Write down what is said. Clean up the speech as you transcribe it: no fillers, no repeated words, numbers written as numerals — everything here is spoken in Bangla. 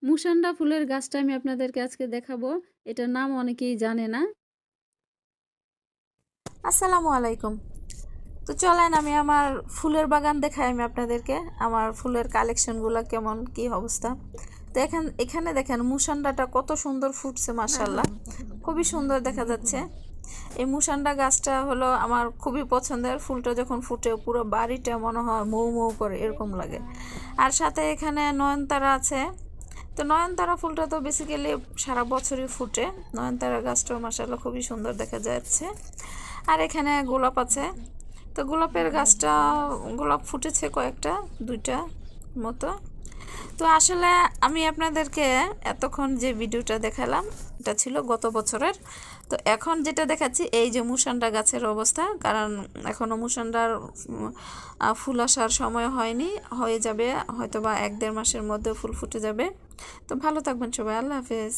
মুসান্ডা ফুলের গাছটা আমি আপনাদেরকে আজকে দেখাবো। এটার নাম অনেকেই জানে না। আসসালামু আলাইকুম। তো চলেন আমি আমার ফুলের বাগান দেখাই আমি আপনাদেরকে। আমার ফুলের কালেকশনগুলো কেমন কি অবস্থা। তো এখানে দেখেন মুসান্ডাটা কত সুন্দর ফুটছে, মাশাআল্লাহ খুবই সুন্দর দেখা যাচ্ছে। এই মুসান্ডা গাছটা হলো আমার খুবই পছন্দের। ফুলটা যখন ফুটে পুরো বাড়িটা মনে হয় মৌ মৌ করে এরকম লাগে। আর সাথে এখানে নয়নতারা আছে। তো নয়নতারা ফুলটা তো বেসিক্যালি সারা বছরই ফুটে। নয়নতারা গাছটাও মাশাআল্লাহ খুবই সুন্দর দেখা যাচ্ছে। আর এখানে গোলাপ আছে। তো গোলাপের গাছটা গোলাপ ফুটেছে কয়েকটা, দুইটা মতো। তো আসলে আমি আপনাদেরকে এতক্ষণ যে ভিডিওটা দেখালাম এটা ছিল গত বছরের। তো এখন যেটা দেখাচ্ছি এই যে মুসান্ডা গাছের অবস্থা, কারণ এখনও মুসান্ডার ফুল আসার সময় হয়নি, হয়ে যাবে হয়তো বা 1-1.5 মাসের মধ্যে ফুল ফুটে যাবে। তো ভালো থাকবেন সবাই, আল্লাহ হাফেজ।